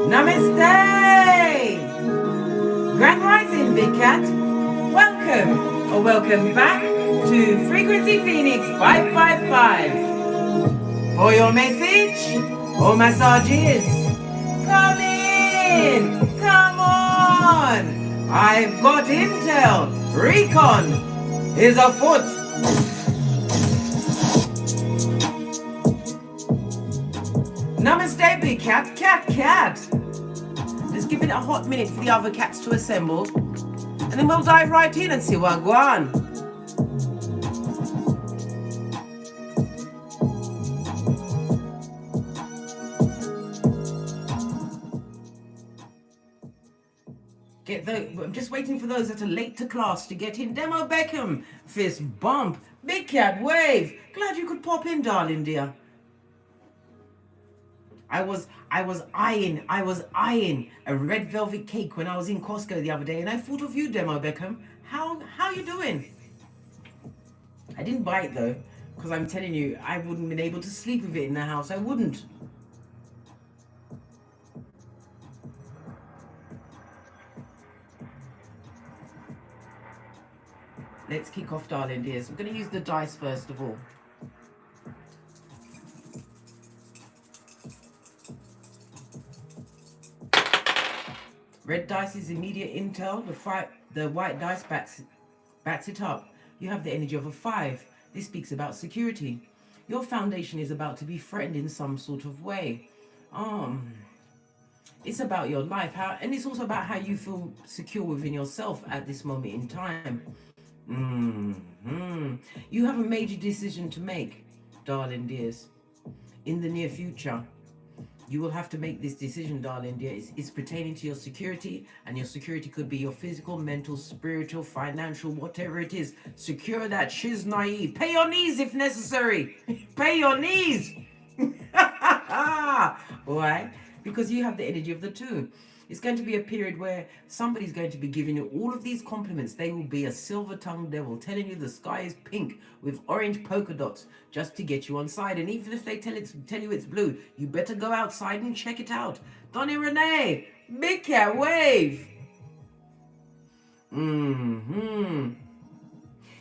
Namaste! Grand Rising, Big Cat. Welcome or welcome back to Frequency Phoenix 555. For your message or massages, come in, come on. I've got intel. Recon is afoot. Namaste, Big Cat, cat. Let's give it a hot minute for the other cats to assemble, and then we'll dive right in and see what go on. I'm just waiting for those that are late to class to get in. Demo Beckham, fist bump, Big Cat wave. Glad you could pop in, darling dear. I was eyeing a red velvet cake when I was in Costco the other day, and I thought of you, Demo Beckham. How you doing? I didn't buy it though, because I'm telling you, I wouldn't have been able to sleep with it in the house. I wouldn't. Let's kick off, darling dears. We're going to use the dice first of all. Red dice is immediate intel. The white dice backs it up. You have the energy of a 5. This speaks about security. Your foundation is about to be threatened in some sort of way. It's about your life, and it's also about how you feel secure within yourself at this moment in time. You have a major decision to make, darling dears. In the near future, you will have to make this decision, darling dear. It's pertaining to your security, and your security could be your physical, mental, spiritual, financial, whatever it is. Secure that shiz naive. Pay your knees if necessary. Pay your knees. Why? Because you have the energy of the 2. It's going to be a period where somebody's going to be giving you all of these compliments. They will be a silver-tongued devil telling you the sky is pink with orange polka dots just to get you on side. And even if they tell you it's blue, you better go outside and check it out. Donnie Renee, Big Cat wave.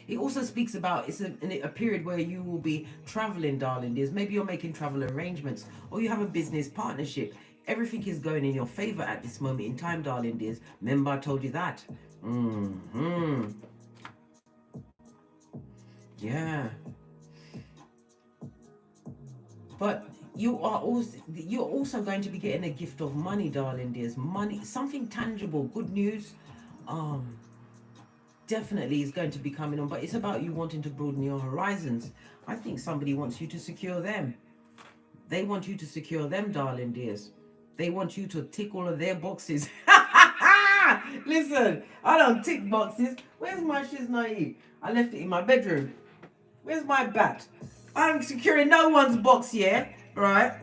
It also speaks about it's a period where you will be traveling, darling dears. Maybe you're making travel arrangements, or you have a business partnership. Everything is going in your favor at this moment in time, darling dears. Remember, I told you that. Yeah. But you're also going to be getting a gift of money, darling dears. Money, something tangible, good news. Definitely is going to be coming on, but it's about you wanting to broaden your horizons. I think somebody wants you to secure them. They want you to secure them, darling dears. They want you to tick all of their boxes. Listen, I don't tick boxes. Where's my shiz naive? I left it in my bedroom. Where's my bat? I'm securing no one's box here, right?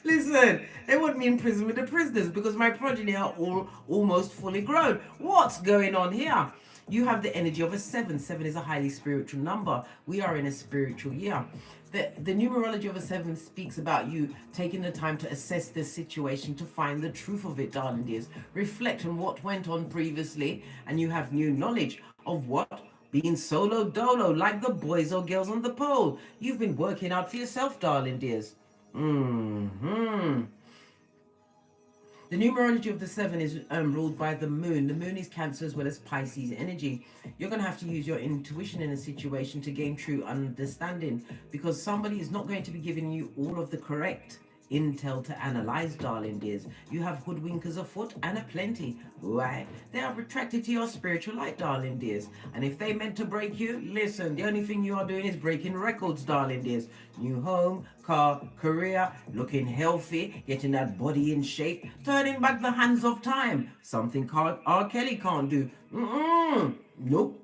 Listen, they want me in prison with the prisoners because my progeny are all almost fully grown. What's going on here? You have the energy of a 7. 7 is a highly spiritual number. We are in a spiritual year. The numerology of a 7 speaks about you taking the time to assess the situation to find the truth of it, darling dears. Reflect on what went on previously, and you have new knowledge of what being solo dolo, like the boys or girls on the pole. You've been working out for yourself, darling dears. The numerology of the 7 is ruled by the moon. The moon is Cancer as well as Pisces energy. You're going to have to use your intuition in a situation to gain true understanding, because somebody is not going to be giving you all of the correct intel to analyze, darling dears. You have hoodwinkers afoot and a plenty. Why? They are attracted to your spiritual light, darling dears. And if they meant to break you, listen, the only thing you are doing is breaking records, darling dears. New home, car, career, looking healthy, getting that body in shape, turning back the hands of time. Something R. Kelly can't do. Nope.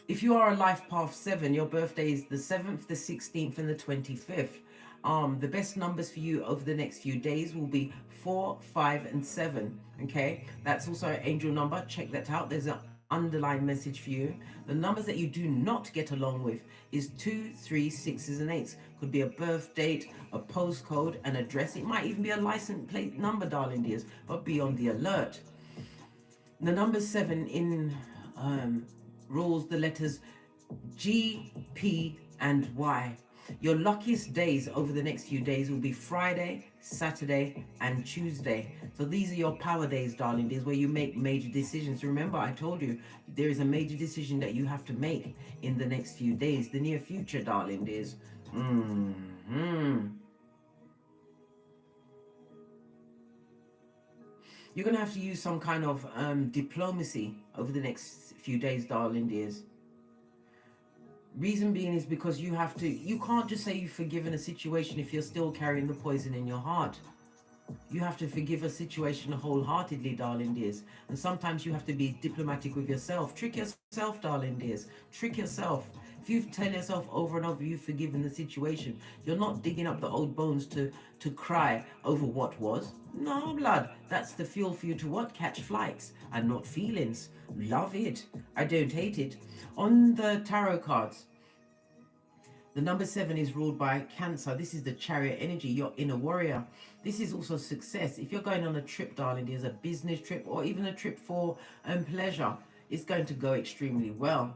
If you are a life path 7, your birthday is the 7th, the 16th, and the 25th. The best numbers for you over the next few days will be 4, 5, and 7. Okay, that's also an angel number. Check that out. There's an underlying message for you. The numbers that you do not get along with is 2, 3, 6s, and 8s. Could be a birth date, a postcode, an address. It might even be a license plate number, darling dears, but be on the alert. The number 7 in rules the letters G, P, and Y. Your luckiest days over the next few days will be Friday, Saturday, and Tuesday. So these are your power days, darling dears, where you make major decisions. Remember, I told you there is a major decision that you have to make in the next few days, the near future, darling dears. You're going to have to use some kind of diplomacy over the next few days, darling dears. Reason being is because you can't just say you've forgiven a situation if you're still carrying the poison in your heart. You have to forgive a situation wholeheartedly, darling dears. And sometimes you have to be diplomatic with yourself. Trick yourself, darling dears. Trick yourself. If you tell yourself over and over you've forgiven the situation, you're not digging up the old bones to cry over what was. No, blood. That's the fuel for you to what? Catch flights and not feelings. Love it. I don't hate it. On the tarot cards, the number 7 is ruled by Cancer. This is the Chariot energy, your inner warrior. This is also success. If you're going on a trip, darling, there's a business trip or even a trip for pleasure, it's going to go extremely well.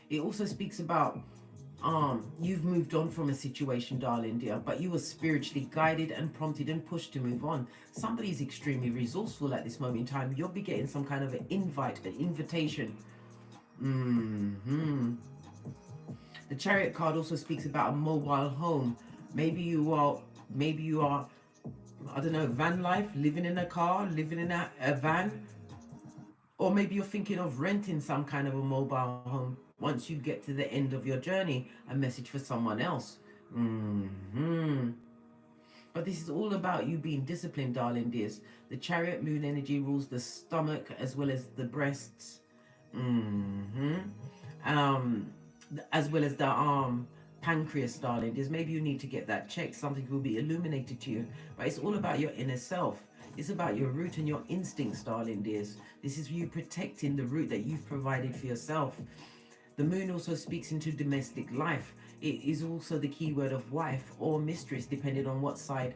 It also speaks about you've moved on from a situation, darling dear, but you were spiritually guided and prompted and pushed to move on. Somebody is extremely resourceful at this moment in time. You'll be getting some kind of an invite, an invitation. The Chariot card also speaks about a mobile home. Maybe you are, I don't know, van life, living in a car, living in a van. Or maybe you're thinking of renting some kind of a mobile home once you get to the end of your journey. A message for someone else. But this is all about you being disciplined, darling dears. The Chariot moon energy rules the stomach as well as the breasts. As well as the pancreas, darling dears. Maybe you need to get that checked. Something will be illuminated to you. But it's all about your inner self. It's about your root and your instincts, darling dears. This is you protecting the root that you've provided for yourself. The moon also speaks into domestic life. It is also the keyword of wife or mistress, depending on what side,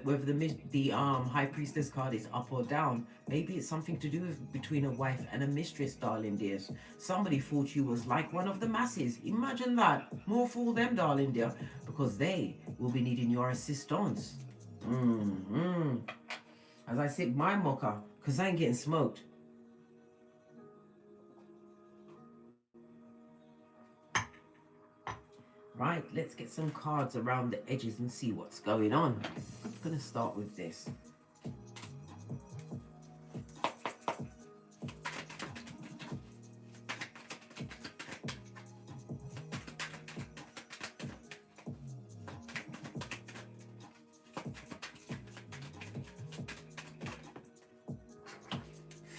whether the High Priestess card is up or down. Maybe it's something to do with between a wife and a mistress, darling dears. Somebody thought you was like one of the masses. Imagine that. More fool them, darling dear, because they will be needing your assistance. As I sip my mocha, because I ain't getting smoked. Right, let's get some cards around the edges and see what's going on. I'm going to start with this.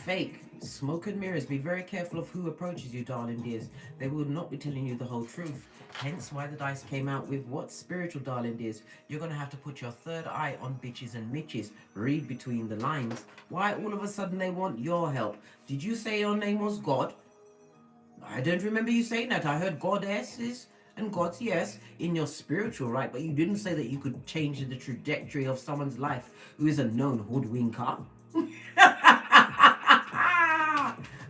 Fake. Smoke and mirrors. Be very careful of who approaches you, darling dears. They will not be telling you the whole truth. Hence why the dice came out with what? Spiritual, darling dears. You're going to have to put your third eye on bitches and mitches. Read between the lines. Why all of a sudden they want your help? Did you say your name was God? I don't remember you saying that. I heard goddesses and gods, yes, in your spiritual, right? But you didn't say that you could change the trajectory of someone's life who is a known hoodwinker.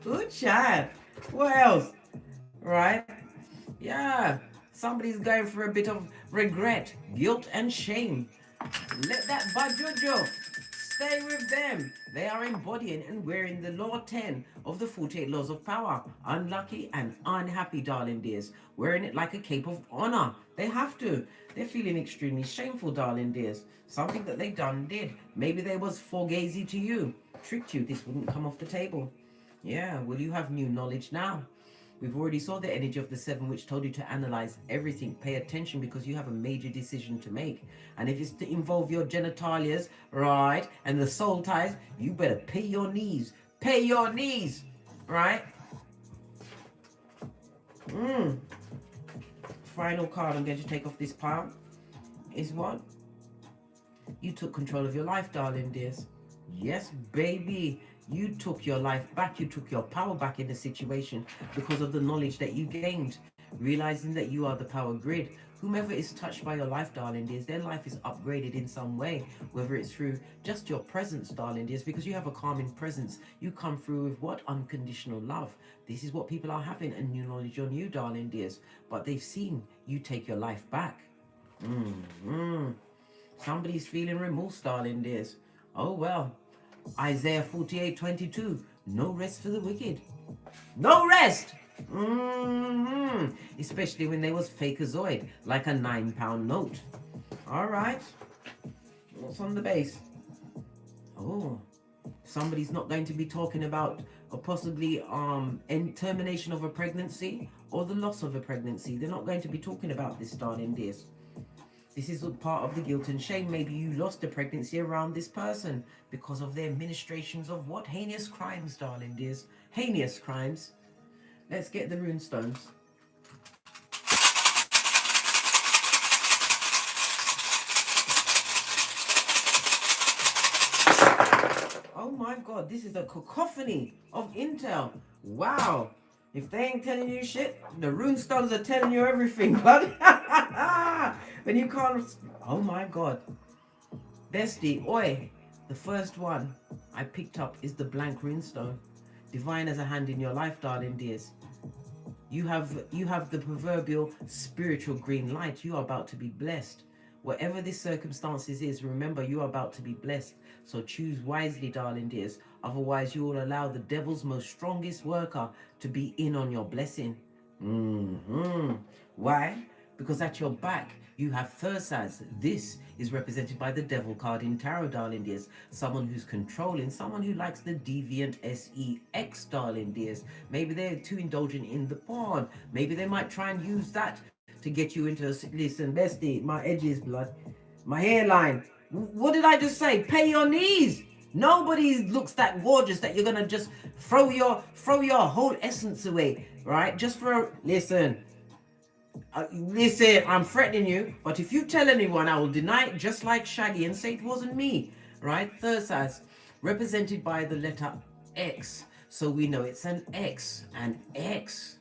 Good child. What else? Right? Yeah. Somebody's going for a bit of regret, guilt, and shame. Let that bajojo stay with them. They are embodying and wearing the law 10 of the 48 laws of power. Unlucky and unhappy, darling dears. Wearing it like a cape of honor. They have to. They're feeling extremely shameful, darling dears. Something that they done did. Maybe they was fugazi to you. Tricked you. This wouldn't come off the table. Yeah, well, you have new knowledge now. We've already saw the energy of the 7, which told you to analyze everything. Pay attention because you have a major decision to make. And if it's to involve your genitalias, right, and the soul ties, you better pay your knees. Pay your knees, right? Final card I'm going to take off this pile is what? You took control of your life, darling dears. Yes, baby. You took your life back. You took your power back in the situation because of the knowledge that you gained. Realizing that you are the power grid. Whomever is touched by your life, darling dears, their life is upgraded in some way. Whether it's through just your presence, darling dears, because you have a calming presence. You come through with what? Unconditional love. This is what people are having a new knowledge on you, darling dears. But they've seen you take your life back. Somebody's feeling remorse, darling dears. Oh well. Isaiah 48:22. No rest for the wicked. No rest! Especially when they was fakeazoid, like a £9 note. Alright. What's on the base? Oh. Somebody's not going to be talking about or possibly termination of a pregnancy or the loss of a pregnancy. They're not going to be talking about this, darling dears. This is a part of the guilt and shame. Maybe you lost a pregnancy around this person because of their ministrations of what? Heinous crimes, darling dears. Heinous crimes. Let's get the runestones. Oh my God, this is a cacophony of intel. Wow. If they ain't telling you shit, the runestones are telling you everything, bud. When you can't... Oh my God. Bestie, oi. The first one I picked up is the blank runestone. Divine as a hand in your life, darling dears. You have the proverbial spiritual green light. You are about to be blessed. Whatever this circumstances is, remember you are about to be blessed. So choose wisely, darling dears. Otherwise, you will allow the devil's most strongest worker to be in on your blessing. Why? Because at your back, you have Thursaz. This is represented by the devil card in tarot, darling dears. Someone who's controlling, someone who likes the deviant sex, darling dears. Maybe they're too indulgent in the porn. Maybe they might try and use that to get you into listen, bestie, my edges, blood, my hairline. What did I just say? Pay your knees. Nobody looks that gorgeous that you're gonna just throw your whole essence away, right? Just for listen, I'm threatening you, but if you tell anyone, I will deny it just like Shaggy and say it wasn't me, right? Thursaz, represented by the letter X. So we know it's an X, an X.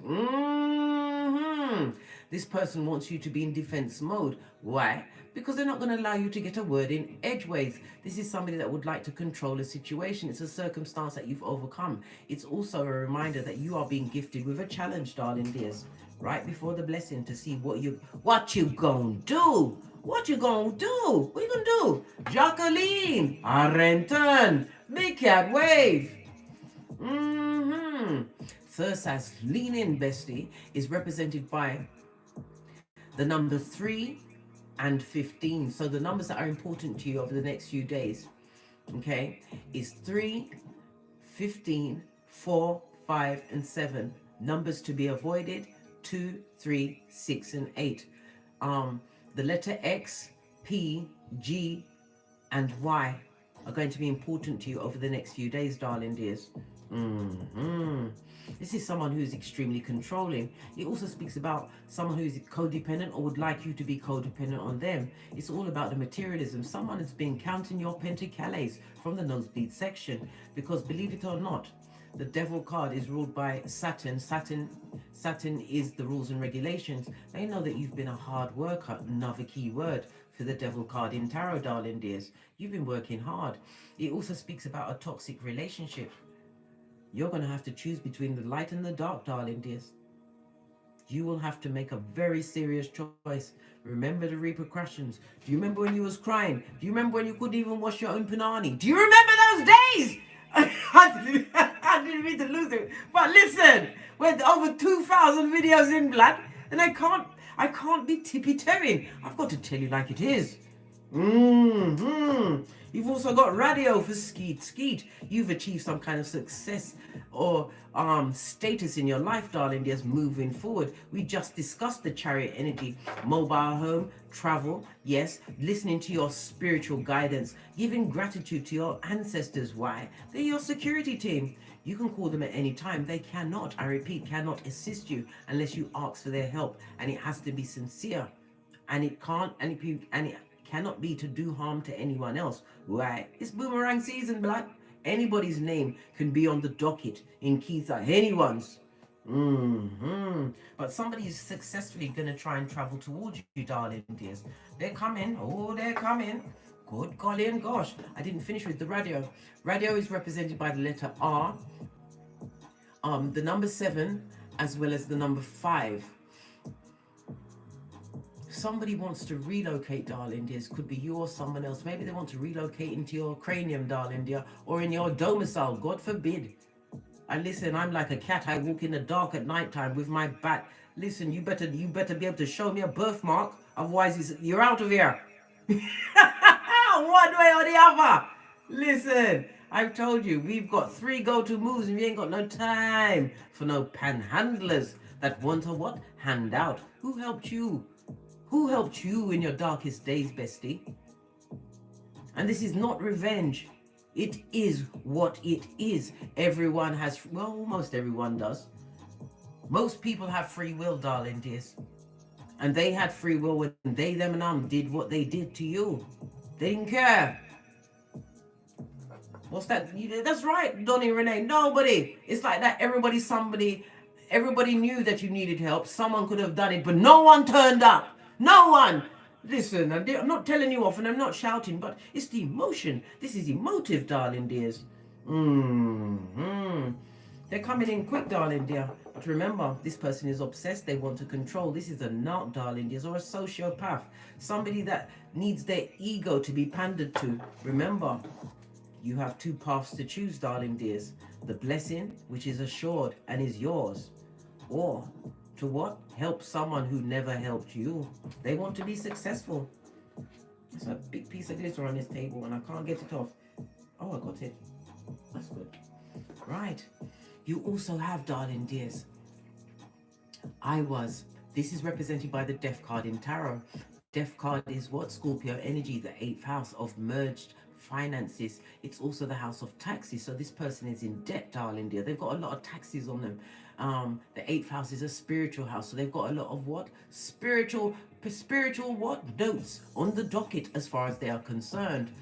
This person wants you to be in defense mode. Why? Because they're not going to allow you to get a word in edgeways. This is somebody that would like to control a situation. It's a circumstance that you've overcome. It's also a reminder that you are being gifted with a challenge, darling dears, right before the blessing to see what you gonna do. What you gonna do? What you gonna do? Jacqueline, Arrenton, Big Cat Wave. Thursaz, lean in, bestie, is represented by the number 3 and 15. So the numbers that are important to you over the next few days, okay, is 3, 15, 4, 5, and 7. Numbers to be avoided, 2, 3, 6, and 8. The letter X, P, G, and Y are going to be important to you over the next few days, darling dears. This is someone who's extremely controlling. It also speaks about someone who's codependent or would like you to be codependent on them. It's all about the materialism. Someone has been counting your pentacales from the nosebleed section, because believe it or not, the devil card is ruled by Saturn. Saturn is the rules and regulations. They know that you've been a hard worker. Another key word for the devil card in tarot, darling dears. You've been working hard. It also speaks about a toxic relationship. You're going to have to choose between the light and the dark, darling dears. You will have to make a very serious choice. Remember the repercussions. Do you remember when you was crying? Do you remember when you couldn't even wash your own panani? Do you remember those days? I didn't mean to lose it. But listen, we're over 2,000 videos in, blood, and I can't be tippy-toeing. I've got to tell you like it is. You've also got radio for skeet. You've achieved some kind of success or status in your life, darling dears, moving forward. We just discussed the Chariot energy, mobile home, travel, yes, listening to your spiritual guidance, giving gratitude to your ancestors. Why? They're your security team. You can call them at any time. They cannot, I repeat, cannot assist you unless you ask for their help, and it has to be sincere. And it cannot be to do harm to anyone else. Why? It's boomerang season, blood. Anybody's name can be on the docket in Keitha, anyone's. But somebody is successfully going to try and travel towards you, darling dears. They're coming. Oh, they're coming. Good golly and gosh. I didn't finish with the radio. Radio is represented by the letter R, the number 7, as well as the number 5. Somebody wants to relocate, darling dears. Could be you or someone else. Maybe they want to relocate into your cranium, darling dear, or in your domicile, God forbid. And listen, I'm like a cat. I walk in the dark at nighttime with my bat. Listen, you better be able to show me a birthmark. Otherwise, you're out of here. One way or the other. Listen, I've told you, we've got 3 go-to moves and we ain't got no time for no panhandlers that want a what? Handout. Who helped you? Who helped you in your darkest days, bestie? And this is not revenge. It is what it is. Everyone has, well, almost everyone does. Most people have free will, darling dears. And they had free will when they, them, and did what they did to you. They didn't care. What's that? That's right, Donnie Renee. Nobody. It's like that. Everybody knew that you needed help. Someone could have done it, but no one turned up. No one. Listen, I'm not telling you off and I'm not shouting, but it's the emotion. This is emotive, darling dears. They're coming in quick, darling dear. But remember, this person is obsessed. They want to control. This is a narc, darling dears, or a sociopath. Somebody that needs their ego to be pandered to. Remember, you have 2 paths to choose, darling dears. The blessing, which is assured and is yours. Or to what? Help someone who never helped you. They want to be successful. There's a big piece of glitter on this table and I can't get it off. Oh, I got it. That's good. Right. You also have, darling dears, this is represented by the Death card in Tarot. Death card is what? Scorpio energy, the 8th house of merged finances. It's also the house of taxes. So this person is in debt, darling dear. They've got a lot of taxes on them. The 8th house is a spiritual house. So they've got a lot of what? Spiritual what? Notes on the docket as far as they are concerned.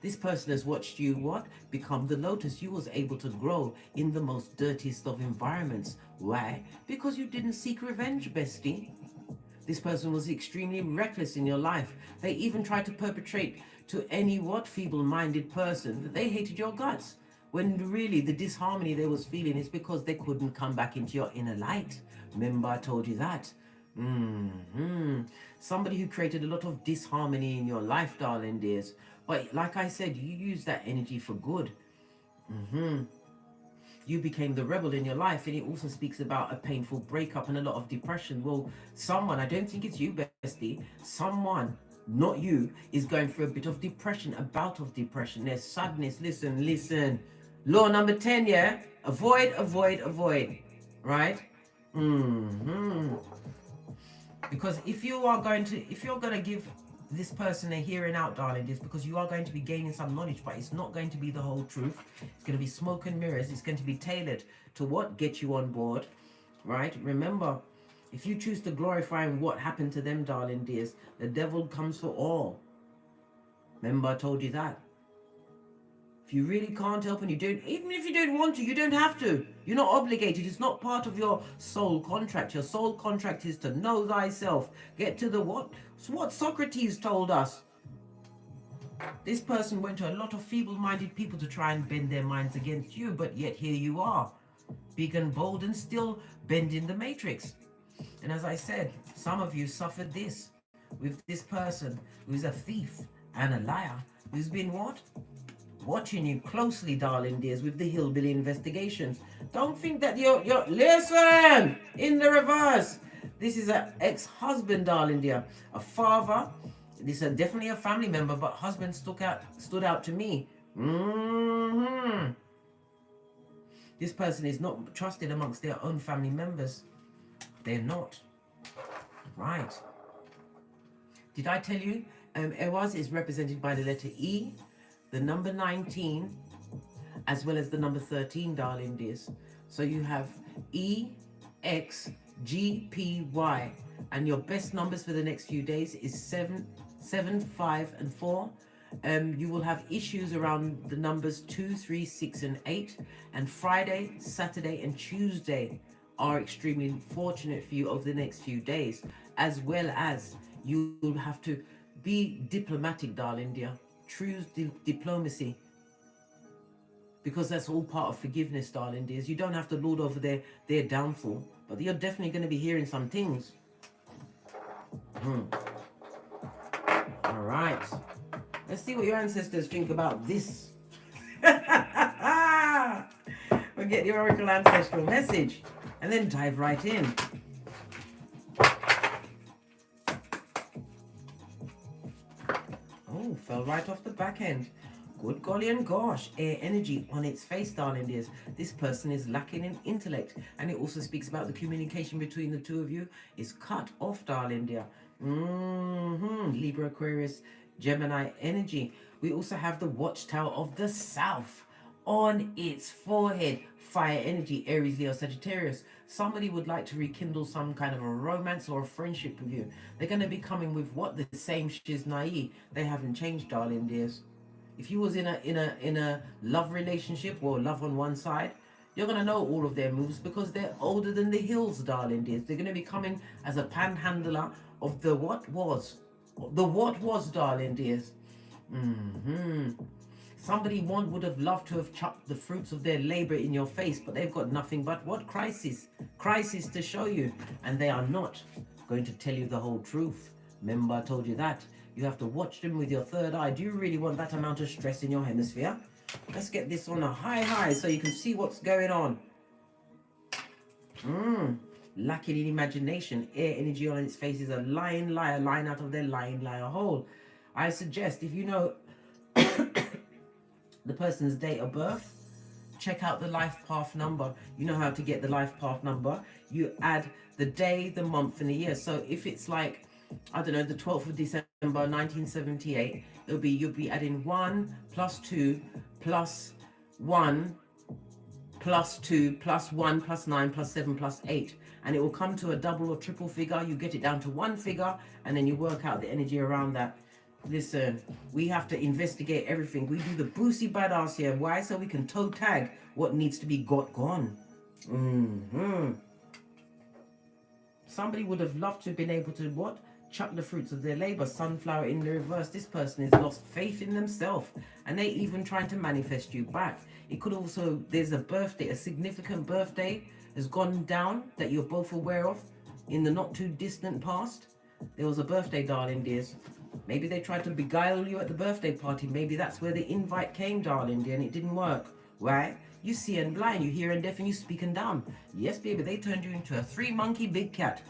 This person has watched you what? Become the lotus. You was able to grow in the most dirtiest of environments. Why? Because you didn't seek revenge, bestie. This person was extremely reckless in your life. They even tried to perpetrate to any what? Feeble-minded person that they hated your guts. When really the disharmony they was feeling is because they couldn't come back into your inner light. Remember I told you that. Somebody who created a lot of disharmony in your life, darling dears. But like I said, you use that energy for good. You became the rebel in your life, and it also speaks about a painful breakup and a lot of depression. Well, someone, I don't think it's you, bestie, someone, not you, is going through a bit of depression, a bout of depression. There's sadness. Listen. Law number 10, yeah? Avoid. Right? Because if you're going to give this person a hearing out, darling, it's because you are going to be gaining some knowledge, but it's not going to be the whole truth. It's going to be smoke and mirrors. It's going to be tailored to what? Get you on board, right? Remember, if you choose to glorify what happened to them, darling dears, the devil comes for all. Remember I told you that. If you really can't help and you don't, even if you don't want to, you don't have to. You're not obligated. It's not part of your soul contract. Your soul contract is to know thyself. Get to the what? It's what Socrates told us. This person went to a lot of feeble-minded people to try and bend their minds against you, but yet here you are, big and bold and still bending the matrix. And as I said, some of you suffered this with this person who's a thief and a liar, who's been what? Watching you closely, darling dears, with the hillbilly investigations. Don't think that you're listen, in the reverse. This is an ex-husband, darling dear, a father. This is definitely a family member, but husband stood out to me. This person is not trusted amongst their own family members. They're not. Right. Did I tell you? Ewaz is represented by the letter E, the number 19, as well as the number 13, darling dears. So you have E, X, G, P, Y. And your best numbers for the next few days is 7, 5, and 4. You will have issues around the numbers 2, 3, 6, and 8. And Friday, Saturday, and Tuesday are extremely fortunate for you over the next few days, as well as you will have to be diplomatic, darling dear. Choose diplomacy, because that's all part of forgiveness, darling dears. You don't have to lord over their downfall, but you're definitely going to be hearing some things. All right. Let's see what your ancestors think about this. We'll get the Oracle Ancestral message and then dive right in. Oh, fell right off the back end. Good golly and gosh, air energy on its face, darling dears. This person is lacking in intellect, and it also speaks about the communication between the two of you is cut off, darling dear. Libra, Aquarius, Gemini energy. We also have the Watchtower of the South on its forehead. Fire energy, Aries, Leo, Sagittarius. Somebody would like to rekindle some kind of a romance or a friendship with you. They're going to be coming with what? The same shiznai. They haven't changed, darling dears. If you was in a love relationship or love on one side, you're going to know all of their moves because they're older than the hills, darling dears. They're going to be coming as a panhandler of the what was. The what was, darling dears. Somebody would have loved to have chucked the fruits of their labor in your face, but they've got nothing but what? Crisis to show you. And they are not going to tell you the whole truth. Remember, I told you that. You have to watch them with your third eye. Do you really want that amount of stress in your hemisphere? Let's get this on a high so you can see what's going on. Lacking in imagination. Air energy on its face is a lying liar, lying out of their lying liar hole. I suggest if you know the person's date of birth, check out the life path number. You know how to get the life path number. You add the day, the month, and the year. So if it's like, I don't know, the 12th of December 1978, you'll be adding 1 plus 2 plus 1 plus 2 plus 1 plus 9 plus 7 plus 8, and it will come to a double or triple figure. You get it down to one figure, and then you work out the energy around that. Listen, we have to investigate everything. We do the Brucey badass here. Why? So we can toe tag what needs to be gone. Somebody would have loved to have been able to what? Chuck the fruits of their labor. Sunflower in the reverse. This person has lost faith in themselves, and they even trying to manifest you back. It could also, there's a birthday, a significant birthday has gone down that you're both aware of in the not too distant past. There was a birthday, darling dears. Maybe they tried to beguile you at the birthday party. Maybe that's where the invite came, darling dear, and it didn't work. Right? You see and blind, you hear and deaf, and you speak and dumb. Yes, baby, they turned you into a 3-monkey big cat.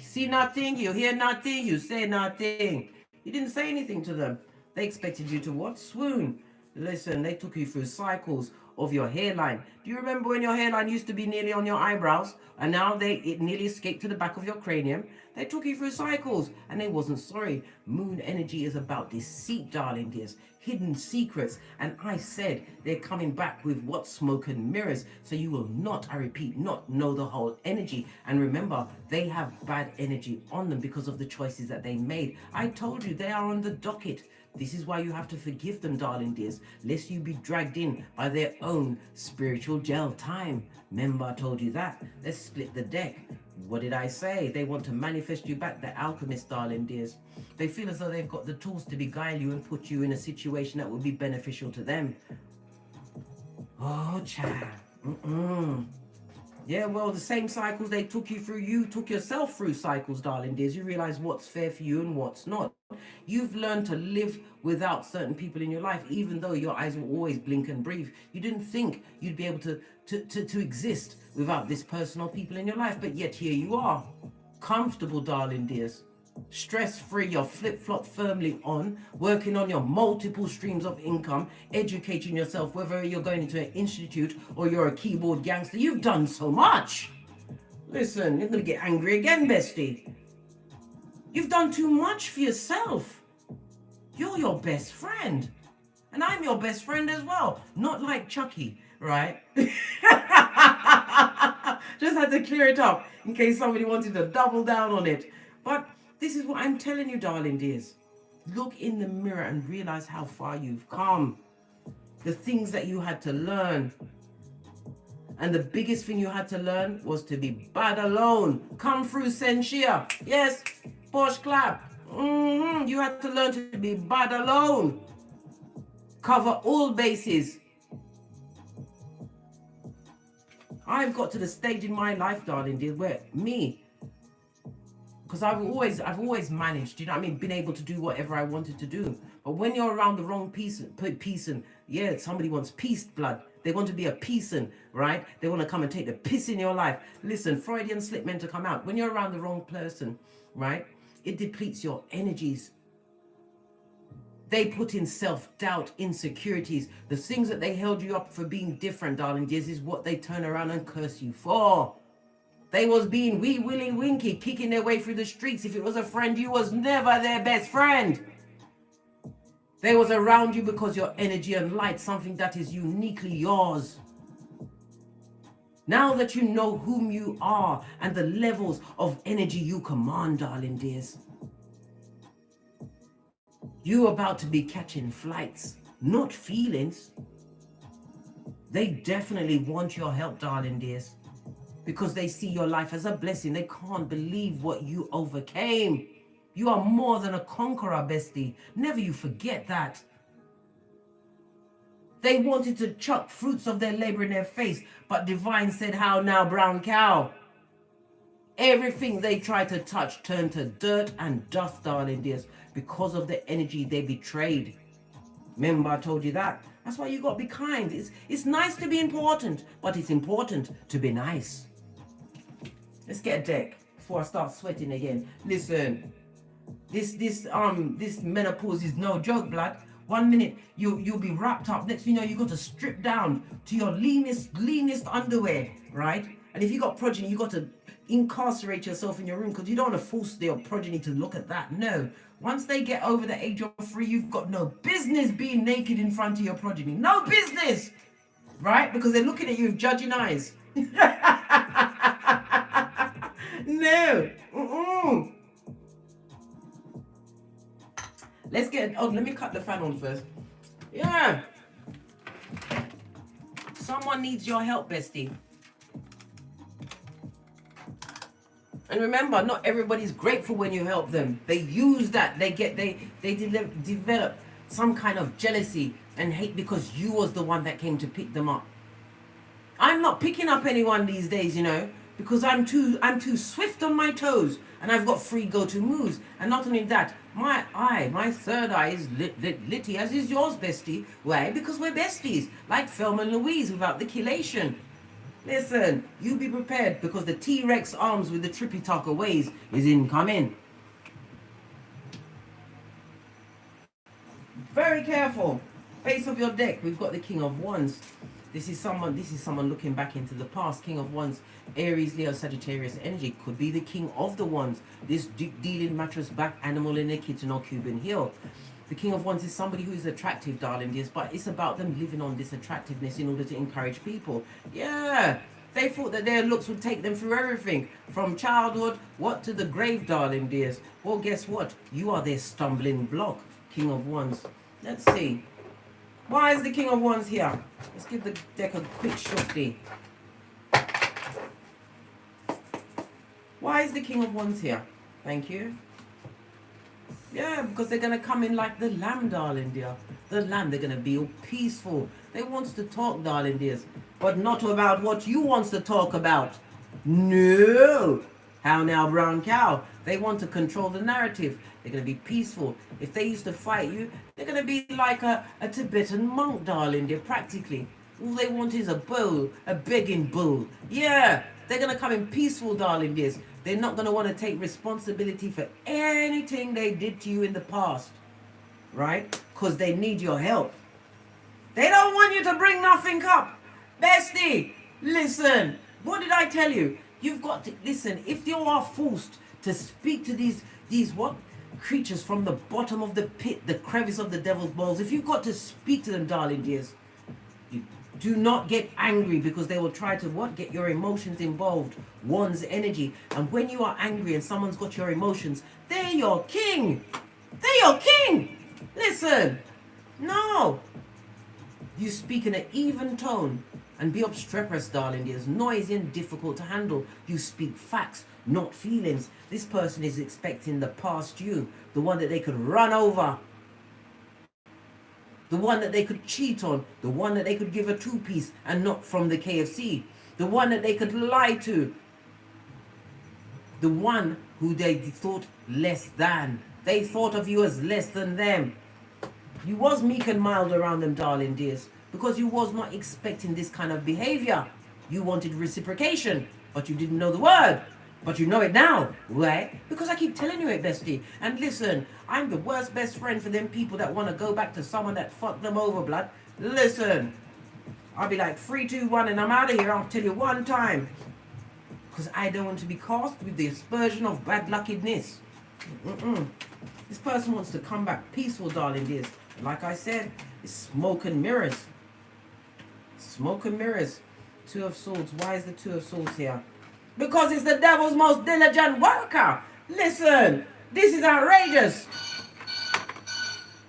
See nothing, you hear nothing, you say nothing. You didn't say anything to them. They expected you to what? Swoon. Listen, they took you through cycles of your hairline. Do you remember when your hairline used to be nearly on your eyebrows, and now it nearly escaped to the back of your cranium? They took you through cycles, and they wasn't sorry. Moon energy is about deceit, darling dears. Hidden secrets. And I said they're coming back with what? Smoke and mirrors. So you will not, I repeat, not know the whole energy. And remember, they have bad energy on them because of the choices that they made. I told you they are on the docket. This is why you have to forgive them, darling dears, lest you be dragged in by their own spiritual gel time. Remember, I told you that. Let's split the deck. What did I say? They want to manifest you back, the alchemist, darling dears. They feel as though they've got the tools to beguile you and put you in a situation that would be beneficial to them. Oh, child. Yeah, well, the same cycles they took you through, you took yourself through cycles, darling dears. You realize what's fair for you and what's not. You've learned to live without certain people in your life, even though your eyes will always blink and breathe. You didn't think you'd be able to exist without this person or people in your life, but yet here you are, comfortable, darling dears. Stress-free, you're flip-flop firmly on, working on your multiple streams of income, educating yourself, whether you're going into an institute or you're a keyboard gangster. You've done so much. Listen, you're going to get angry again, bestie. You've done too much for yourself. You're your best friend. And I'm your best friend as well. Not like Chucky, right? Just had to clear it up in case somebody wanted to double down on it. But this is what I'm telling you, darling dears. Look in the mirror and realize how far you've come. The things that you had to learn. And the biggest thing you had to learn was to be bad alone. Come through Senshia. Yes, Posh clap. You had to learn to be bad alone. Cover all bases. I've got to the stage in my life, darling dear, where me, because I've always managed, you know what I mean, been able to do whatever I wanted to do. But when you're around the wrong peason, yeah, somebody wants peace blood. They want to be a peason, right? They want to come and take the piss in your life. Listen, Freudian slip meant to come out. When you're around the wrong person, right, it depletes your energies. They put in self-doubt, insecurities. The things that they held you up for being different, darling dears, is what they turn around and curse you for. They was being wee willy winky, kicking their way through the streets. If it was a friend, you was never their best friend. They was around you because your energy and light, something that is uniquely yours. Now that you know whom you are and the levels of energy you command, darling dears, you about to be catching flights, not feelings. They definitely want your help, darling dears, because they see your life as a blessing. They can't believe what you overcame. You are more than a conqueror, bestie. Never you forget that. They wanted to chuck fruits of their labor in their face, but divine said, how now, brown cow? Everything they tried to touch turned to dirt and dust, darling dears, because of the energy they betrayed. Remember I told you that? That's why you got to be kind. It's nice to be important, but it's important to be nice. Let's get a deck before I start sweating again. Listen, this menopause is no joke, blood. 1 minute you'll be wrapped up. Next thing you know, you got to strip down to your leanest underwear, right? And if you got progeny, you got to incarcerate yourself in your room because you don't want to force your progeny to look at that. No. Once they get over the age of 3, you've got no business being naked in front of your progeny. No business, right? Because they're looking at you with judging eyes. No. Let's get, let me cut the fan on first. Yeah. Someone needs your help, bestie. And remember, not everybody's grateful when you help them. They use that. They develop some kind of jealousy and hate because you was the one that came to pick them up. I'm not picking up anyone these days, you know, because I'm too swift on my toes, and I've got free go-to moves. And not only that, my third eye is litty, as is yours, bestie. Why? Because we're besties, like Thelma and Louise without the chelation. Listen, you be prepared because the T-Rex arms with the trippy talker ways is incoming. Very careful. Base of your deck, we've got the King of Wands. This is someone looking back into the past. King of Wands, Aries, Leo, Sagittarius energy. Could be the King of the Wands. This dealing mattress back animal in a kitchen or Cuban heel. The King of Wands is somebody who is attractive, darling dears, but it's about them living on this attractiveness in order to encourage people. Yeah, they thought that their looks would take them through everything. From childhood, what to the grave, darling dears. Well, guess what? You are their stumbling block, King of Wands. Let's see. Why is the King of Wands here? Let's give the deck a quick shufty. Why is the King of Wands here? Thank you. Yeah, because they're going to come in like the lamb, darling dear. The lamb, they're going to be all peaceful. They want to talk, darling dears, but not about what you want to talk about. No. How now, brown cow? They want to control the narrative. They're going to be peaceful. If they used to fight you, they're going to be like a Tibetan monk, darling dear, practically. All they want is a bull, a begging bull. Yeah, they're going to come in peaceful, darling dears. They're not going to want to take responsibility for anything they did to you in the past, right? Because they need your help. They don't want you to bring nothing up. Bestie, listen. What did I tell you? You've got to, listen, if you are forced to speak to these what? Creatures from the bottom of the pit, the crevice of the devil's balls, if you've got to speak to them, darling dears, you Do not get angry, because they will try to what? Get your emotions involved. One's energy. And when you are angry and someone's got your emotions, they're your king. They're your king. Listen. No. You speak in an even tone. And be obstreperous, darling. It's noisy and difficult to handle. You speak facts, not feelings. This person is expecting the past you. The one that they could run over. The one that they could cheat on. The one that they could give a two-piece and not from the KFC. The one that they could lie to. The one who they thought less than. They thought of you as less than them. You was meek and mild around them, darling dears, because you was not expecting this kind of behavior. You wanted reciprocation, but you didn't know the word. But you know it now, right? Because I keep telling you it, bestie. And listen, I'm the worst best friend for them people that want to go back to someone that fucked them over, blood. Listen, I'll be like 3, 2, 1 and I'm out of here. I'll tell you one time. Because I don't want to be cast with the aspersion of bad luckiness. This person wants to come back peaceful, darling dears. Like I said, it's smoke and mirrors. Smoke and mirrors. 2 of Swords. Why is the 2 of Swords here? Because it's the devil's most diligent worker. Listen, this is outrageous.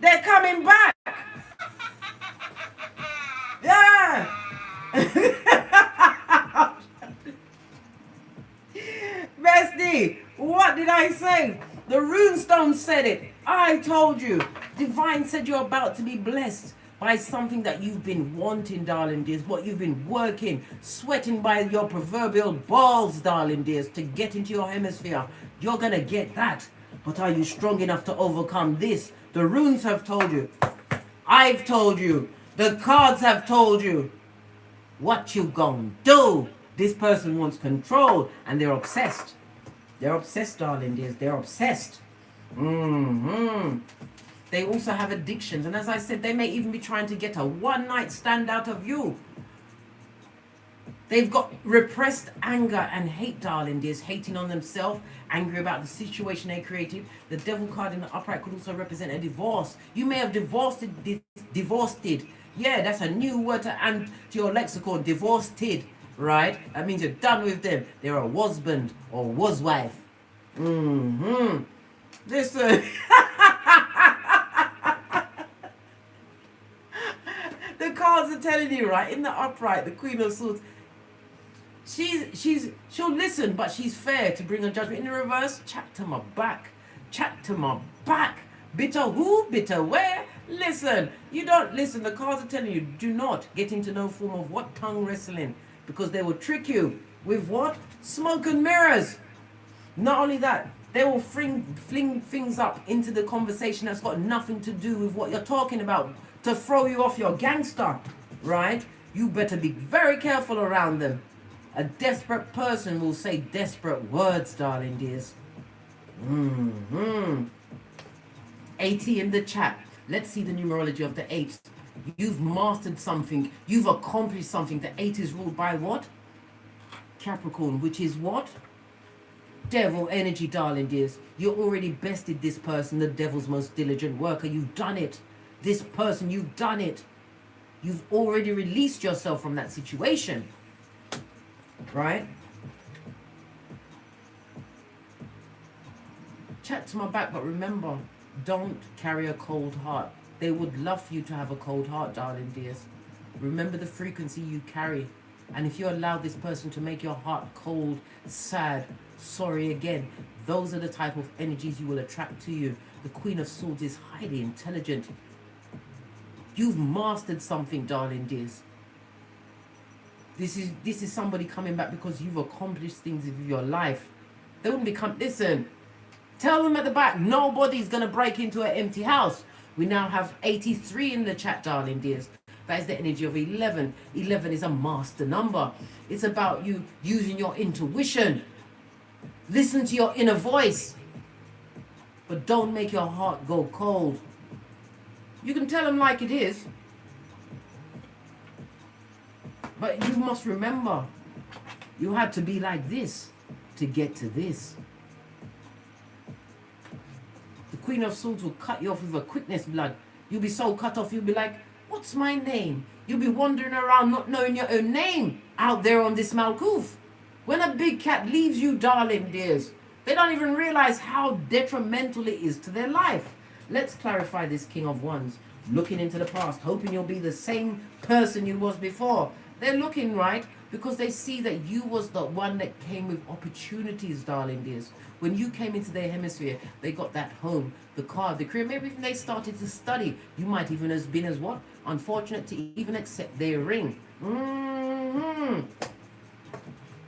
They're coming back. Yeah. Bestie, what did I say? The Runestones said it. I told you. Divine said you're about to be blessed by something that you've been wanting, darling dears. What you've been working, sweating by your proverbial balls, darling dears, to get into your hemisphere. You're going to get that. But are you strong enough to overcome this? The runes have told you. I've told you. The cards have told you. What you gonna do? This person wants control and they're obsessed. They're obsessed, darling dears. They're obsessed. They also have addictions. And as I said, they may even be trying to get a one-night stand out of you. They've got repressed anger and hate, darling dears. Hating on themselves, angry about the situation they created. The devil card in the upright could also represent a divorce. You may have divorced. Yeah, that's a new word to add to your lexicon. Divorced. Right? That means you're done with them. They're a husband or was wife. Listen. The cards are telling you, right? In the upright, the Queen of Swords. She'll listen, but she's fair to bring a judgment. In the reverse, chat to my back. Chat to my back. Bitter who? Bitter where? Listen. You don't listen. The cards are telling you, do not get into no form of what? Tongue wrestling. Because they will trick you with what? Smoke and mirrors. Not only that, they will fling things up into the conversation that's got nothing to do with what you're talking about to throw you off your gangster, right? You better be very careful around them. A desperate person will say desperate words, darling dears. 80 in the chat. Let's see the numerology of the 8. You've mastered something. You've accomplished something. The 8 is ruled by what? Capricorn, which is what? Devil energy, darling dears. You already bested this person, the devil's most diligent worker. You've done it. This person, you've done it. You've already released yourself from that situation. Right? Chat to my back, but remember, don't carry a cold heart. They would love for you to have a cold heart, darling dears. Remember the frequency you carry. And if you allow this person to make your heart cold, sad, sorry again, those are the type of energies you will attract to you. The Queen of Swords is highly intelligent. You've mastered something, darling dears. This is somebody coming back because you've accomplished things with your life. They wouldn't become, listen, tell them at the back, nobody's going to break into an empty house. We now have 83 in the chat, darling dears. That is the energy of 11. 11 is a master number. It's about you using your intuition. Listen to your inner voice. But don't make your heart go cold. You can tell them like it is. But you must remember, you had to be like this to get to this. The Queen of Swords will cut you off with a quickness, blood. You'll be so cut off, you'll be like, what's my name? You'll be wandering around not knowing your own name out there on this Malkuth. When a big cat leaves you, darling dears, they don't even realize how detrimental it is to their life. Let's clarify this King of Wands. Looking into the past, hoping you'll be the same person you was before. They're looking, right, because they see that you was the one that came with opportunities, darling dears. When you came into their hemisphere, they got that home, the car, the career. Maybe even they started to study. You might even have been as what? Unfortunate to even accept their ring.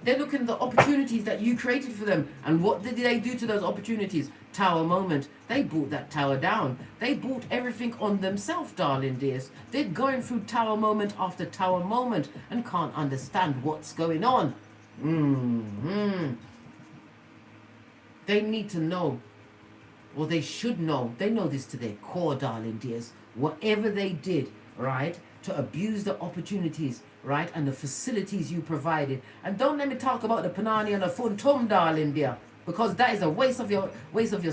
They're looking at the opportunities that you created for them. And what did they do to those opportunities? Tower moment. They brought that tower down. They brought everything on themselves, darling dears. They're going through tower moment after tower moment and can't understand what's going on. They need to know, or they should know. They know this to their core, darling dears. Whatever they did, right, to abuse the opportunities, right, and the facilities you provided. And don't let me talk about the panani and the funtum, darling dear, because that is a waste of your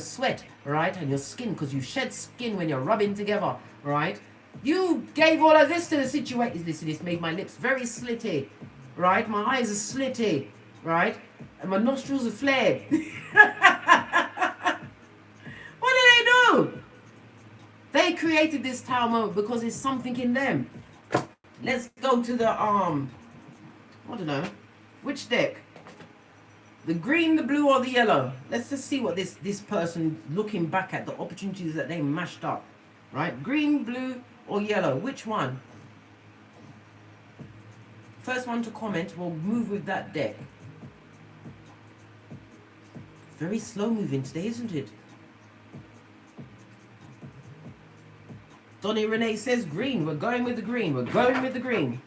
sweat, right, and your skin, because you shed skin when you're rubbing together, right. You gave all of this to the situation. Listen, this made my lips very slitty, right. My eyes are slitty, right, and my nostrils are flared. What did they do? They created this tower moment because there's something in them. Let's go to the I don't know, which deck? The green, the blue, or the yellow? Let's just see what this person looking back at the opportunities that they mashed up. Right? Green, blue, or yellow? Which one? First one to comment will move with that deck. Very slow moving today, isn't it? Donnie Renee says green. We're going with the green. We're going with the green.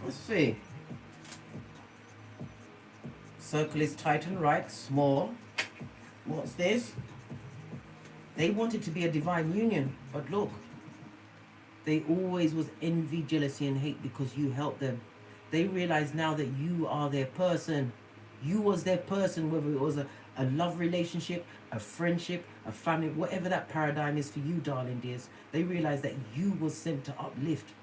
Let's see. Circle is tight and right. Small. What's this? They wanted to be a divine union. But look. They always was envy, jealousy, and hate because you helped them. They realize now that you are their person. You was their person, whether it was a love relationship, a friendship, a family, whatever that paradigm is for you, darling dears. They realize that you was sent to uplift.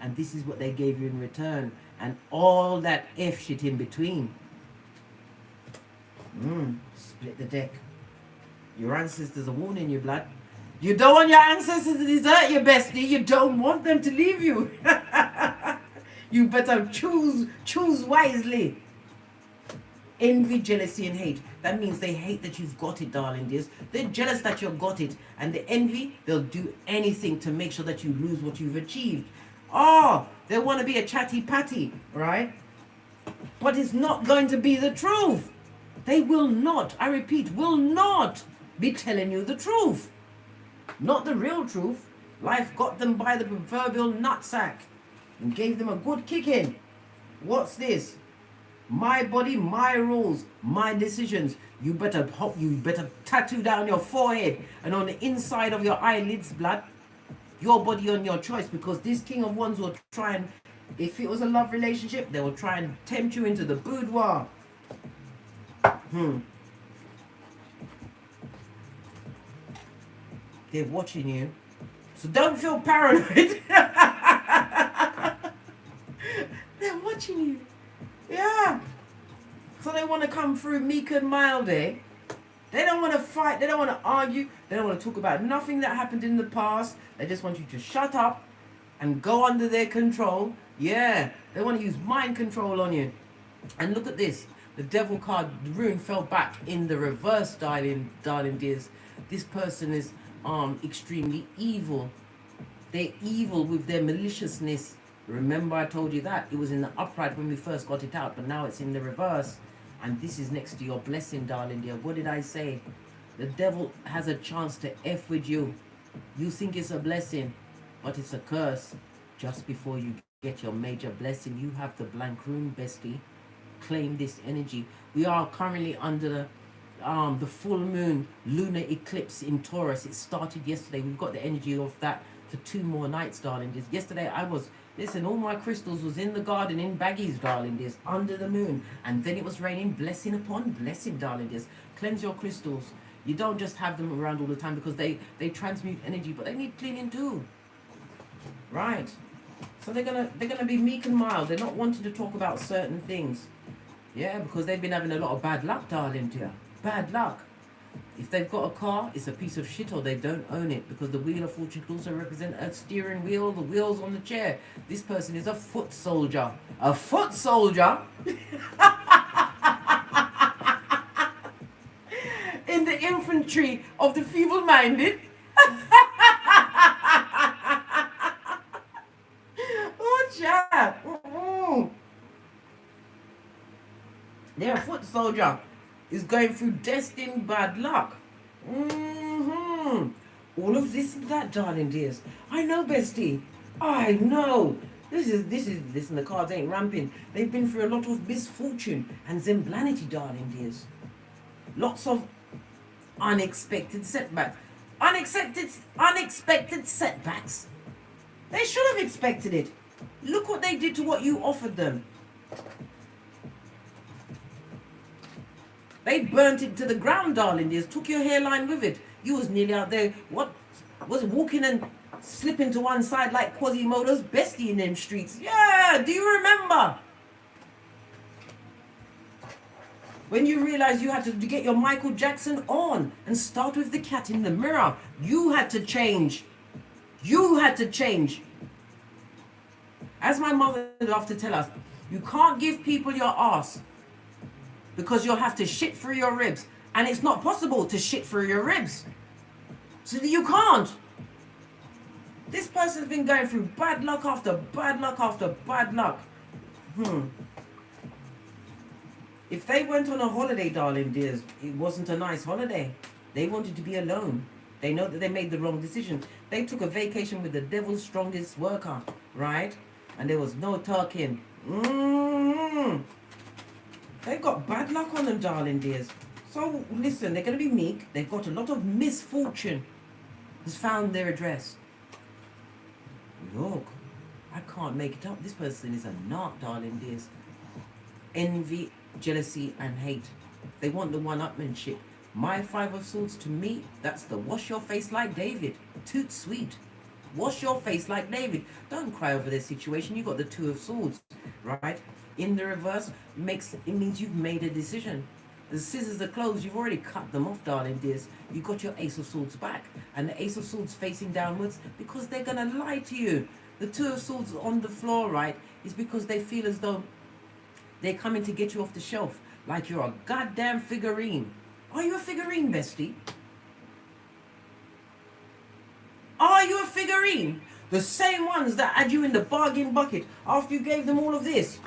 And this is what they gave you in return. And all that F shit in between. Split the deck. Your ancestors are warning you, blood. You don't want your ancestors to desert you, bestie. You don't want them to leave you. You better choose wisely. Envy, jealousy, and hate. That means they hate that you've got it, darling dears. They're jealous that you've got it. And the envy, they'll do anything to make sure that you lose what you've achieved. Oh, they want to be a chatty patty, right? But it's not going to be the truth. They will not, I repeat, will not be telling you the truth. Not the real truth. Life got them by the proverbial nutsack and gave them a good kicking. What's this? My body, my rules, my decisions. You better tattoo down your forehead and on the inside of your eyelids, blood. Your body on your choice, because this King of Wands will try and, if it was a love relationship, they will try and tempt you into the boudoir. They're watching you. So don't feel paranoid. They're watching you. Yeah. So they want to come through meek and mild, eh? They don't want to fight. They don't want to argue. They don't want to talk about nothing that happened in the past. They just want you to shut up and go under their control. Yeah. They want to use mind control on you. And look at this. The devil card, the rune fell back in the reverse, darling dears. This person is extremely evil. They're evil with their maliciousness. Remember I told you that? It was in the upright when we first got it out, but now it's in the reverse. And this is next to your blessing, darling dear. What did I say? The devil has a chance to F with you. You think it's a blessing, but it's a curse. Just before you get your major blessing, you have the blank rune, bestie. Claim this energy. We are currently under the full moon lunar eclipse in Taurus. It started yesterday. We've got the energy of that for 2 more nights, darling dears. Yesterday I was, listen, all my crystals was in the garden in baggies, darling dears, under the moon. And then it was raining blessing upon blessing, darling dears. Cleanse your crystals. You don't just have them around all the time because they transmute energy, but they need cleaning too. Right. So they're gonna be meek and mild. They're not wanting to talk about certain things. Yeah, because they've been having a lot of bad luck, darling dear. Bad luck. If they've got a car, it's a piece of shit or they don't own it, because the wheel of fortune can also represent a steering wheel, the wheels on the chair. This person is a foot soldier. A foot soldier? In the infantry of the feeble-minded. Oh, child. Their foot soldier is going through destined bad luck. All of this and that, darling dears. I know, bestie. I know. Listen, the cards ain't ramping. They've been through a lot of misfortune and zemblanity, darling dears. Lots of unexpected setbacks. Unexpected setbacks. They should have expected it. Look what they did to what you offered them. They burnt it to the ground, darling dears. Took your hairline with it. You was nearly out there. What? Was walking and slipping to one side like Quasimodo's bestie in them streets. Yeah, do you remember? When you realized you had to get your Michael Jackson on and start with the cat in the mirror. You had to change. You had to change. As my mother loved to tell us, you can't give people your ass, because you'll have to shit through your ribs. And it's not possible to shit through your ribs. So you can't. This person's been going through bad luck after bad luck after bad luck. If they went on a holiday, darling dears, it wasn't a nice holiday. They wanted to be alone. They know that they made the wrong decision. They took a vacation with the devil's strongest worker, right? And there was no talking. They've got bad luck on them, darling dears. So listen, they're going to be meek. They've got a lot of misfortune. Has found their address. Look, I can't make it up. This person is a narc, darling dears. Envy, jealousy, and hate. They want the one-upmanship. My Five of Swords, to me, that's the wash your face like David. Toot sweet. Wash your face like David. Don't cry over their situation. You got the Two of Swords, right? In the reverse, it means you've made a decision. The scissors are closed. You've already cut them off, darling dears. You got your Ace of Swords back. And the Ace of Swords facing downwards, because they're going to lie to you. The Two of Swords on the floor, right, is because they feel as though they're coming to get you off the shelf. Like you're a goddamn figurine. Are you a figurine, bestie? Are you a figurine? The same ones that had you in the bargain bucket after you gave them all of this.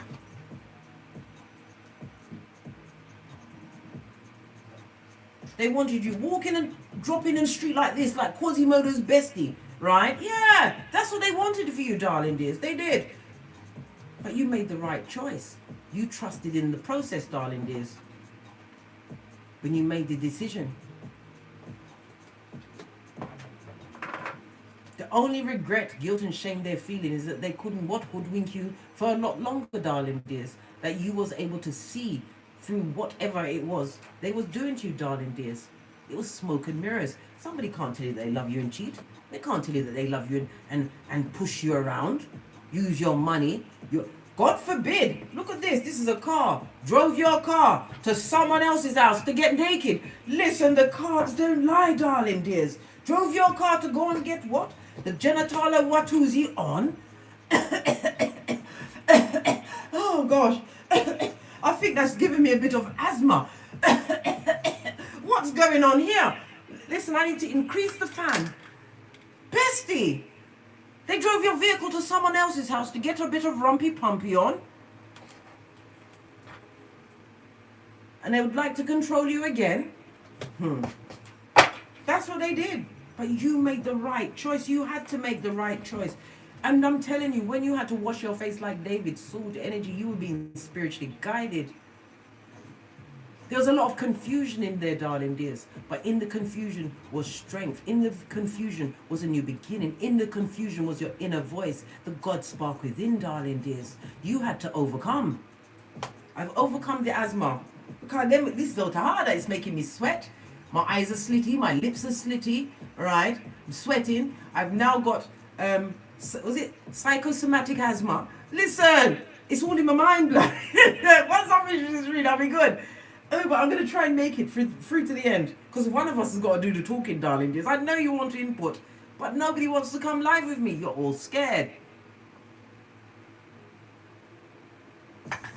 They wanted you walking and dropping in the street like this, like Quasimodo's bestie, right? Yeah, that's what they wanted for you, darling dears. They did. But you made the right choice. You trusted in the process, darling dears. When you made the decision. The only regret, guilt and shame they're feeling is that they couldn't hoodwink you for a lot longer, darling dears. That you was able to see through whatever it was they was doing to you, darling dears. It was smoke and mirrors. Somebody can't tell you they love you and cheat. They can't tell you that they love you and push you around. Use your money. God forbid. Look at this. This is a car. Drove your car to someone else's house to get naked. Listen, the cards don't lie, darling dears. Drove your car to go and get what? The genitala Watusi on. Oh gosh. I think that's giving me a bit of asthma. What's going on here? Listen, I need to increase the fan. Bestie, they drove your vehicle to someone else's house to get a bit of rumpy-pumpy on. And they would like to control you again. That's what they did. But you made the right choice. You had to make the right choice. And I'm telling you, when you had to wash your face like David, sword energy, you were being spiritually guided. There was a lot of confusion in there, darling dears. But in the confusion was strength. In the confusion was a new beginning. In the confusion was your inner voice, the God spark within, darling dears. You had to overcome. I've overcome the asthma. Because this is so hard. It's making me sweat. My eyes are slitty. My lips are slitty. Right? I'm sweating. I've now got Was it psychosomatic asthma? Listen, it's all in my mind. Once I finish this read, I'll be good. Oh, but I'm going to try and make it through to the end. Because one of us has got to do the talking, darling dears. I know you want to input, but nobody wants to come live with me. You're all scared.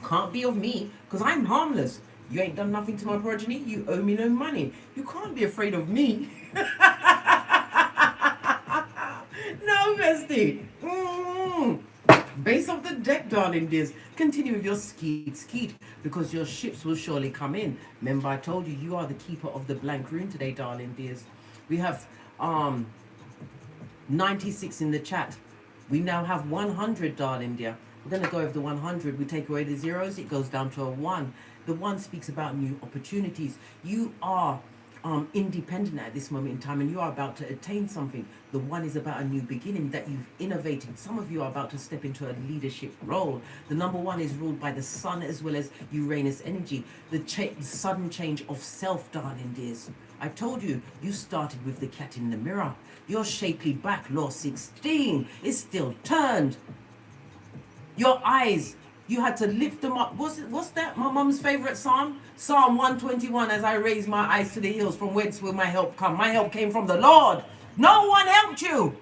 Can't be of me, because I'm harmless. You ain't done nothing to my progeny. You owe me no money. You can't be afraid of me. No, bestie. Base of the deck, darling dears. Continue with your skeet, because your ships will surely come in. Remember, I told you, you are the keeper of the blank rune today, darling dears. We have 96 in the chat. We now have 100, darling dear. We're going to go over the 100. We take away the zeros, it goes down to a 1. The 1 speaks about new opportunities. You are independent at this moment in time, and you are about to attain something. The 1 is about a new beginning that you've innovated. Some of you are about to step into a leadership role. The number 1 is ruled by the sun as well as Uranus energy. The sudden change of self, darling dears. I told you, you started with the cat in the mirror. Your shapely back, law 16, is still turned. Your eyes, you had to lift them up. What's that? My mum's favorite psalm? Psalm 121, as I raise my eyes to the hills, from whence will my help come? My help came from the Lord. No one helped you.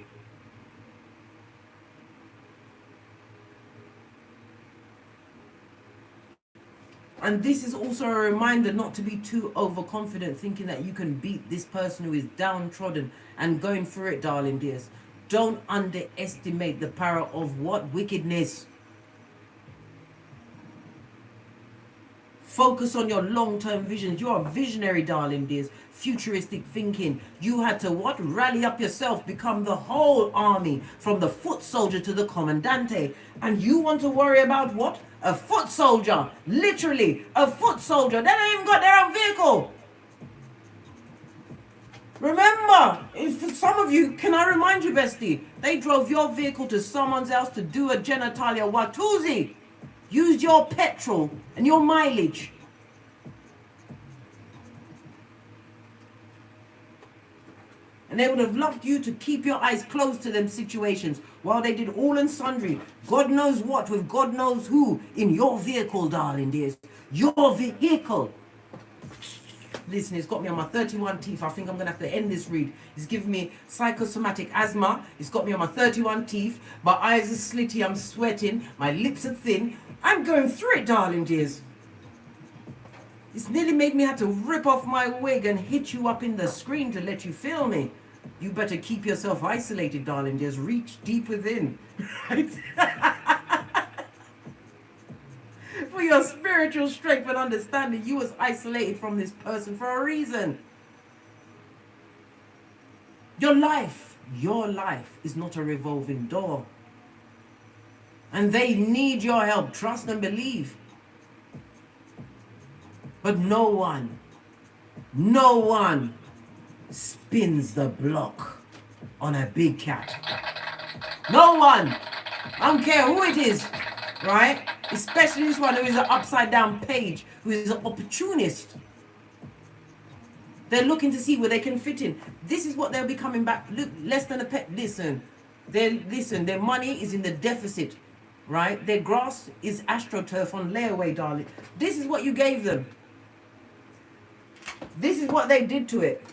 And this is also a reminder not to be too overconfident, thinking that you can beat this person who is downtrodden and going through it, darling dears. Don't underestimate the power of what? Wickedness. Focus on your long-term visions. You are visionary, darling dears. Futuristic thinking. You had to what? Rally up yourself, become the whole army, from the foot soldier to the commandante. And you want to worry about what? A foot soldier. Literally, a foot soldier. They don't even got their own vehicle. Remember, for some of you, can I remind you, bestie? They drove your vehicle to someone's house to do a genitalia watusi. Used your petrol and your mileage. And they would have loved you to keep your eyes closed to them situations while they did all and sundry, God knows what, with God knows who, in your vehicle, darling dears. Your vehicle. Listen, it's got me on my 31 teeth. I think I'm going to have to end this read. It's giving me psychosomatic asthma. It's got me on my 31 teeth. My eyes are slitty. I'm sweating. My lips are thin. I'm going through it, darling dears. It's nearly made me have to rip off my wig and hit you up in the screen to let you feel me. You better keep yourself isolated, darling dears. Reach deep within. Right? For your spiritual strength and understanding, you was isolated from this person for a reason. Your life is not a revolving door. And they need your help. Trust and believe. But no one spins the block on a big cat. No one. I don't care who it is, right? Especially this one who is an upside down page, who is an opportunist. They're looking to see where they can fit in. This is what they'll be coming back. Look, less than a pet. Listen, their money is in the deficit, right? Their grass is astroturf on layaway, darling. This is what you gave them. This is what they did to it.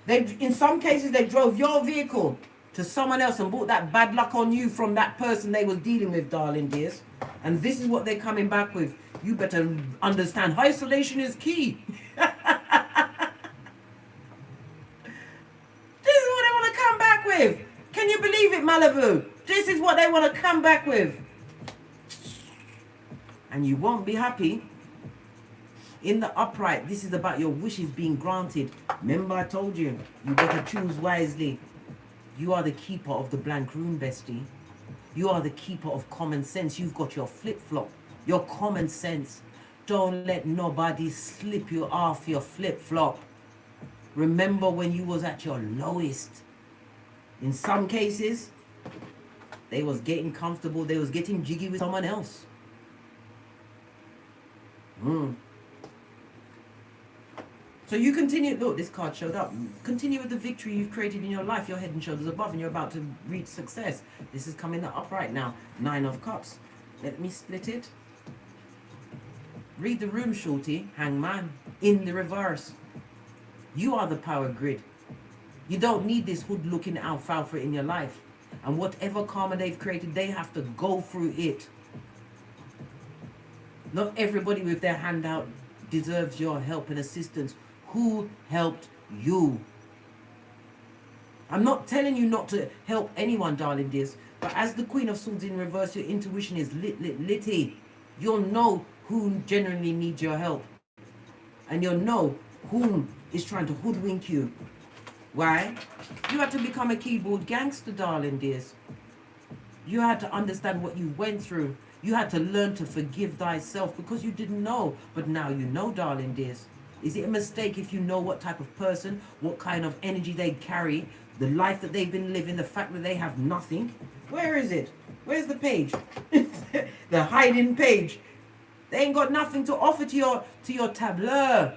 In some cases, they drove your vehicle to someone else and brought that bad luck on you from that person they was dealing with, darling dears. And this is what they're coming back with. You better understand, isolation is key. This is what they want to come back with. Can you believe it, Malibu? This is what they want to come back with. And you won't be happy. In the upright, this is about your wishes being granted. Remember I told you, you better choose wisely. You are the keeper of the blank rune, bestie. You are the keeper of common sense. You've got your flip-flop, your common sense. Don't let nobody slip you off your flip-flop. Remember when you was at your lowest. In some cases, they was getting comfortable. They was getting jiggy with someone else. So you continue, look, this card showed up. Continue with the victory you've created in your life. You're head and shoulders above and you're about to reach success. This is coming up right now. 9 of Cups. Let me split it. Read the room, shorty. Hangman. In the reverse. You are the power grid. You don't need this hood-looking alfalfa in your life. And whatever karma they've created, they have to go through it. Not everybody with their hand out deserves your help and assistance. Who helped you? I'm not telling you not to help anyone, darling dears. But as the Queen of Swords in reverse, your intuition is litty. You'll know who genuinely needs your help. And you'll know whom is trying to hoodwink you. Why? You had to become a keyboard gangster, darling dears. You had to understand what you went through. You had to learn to forgive thyself because you didn't know. But now you know, darling dears. Is it a mistake if you know what type of person, what kind of energy they carry, the life that they've been living, the fact that they have nothing? Where is it? Where's the page? The hiding page. They ain't got nothing to offer to your tableau.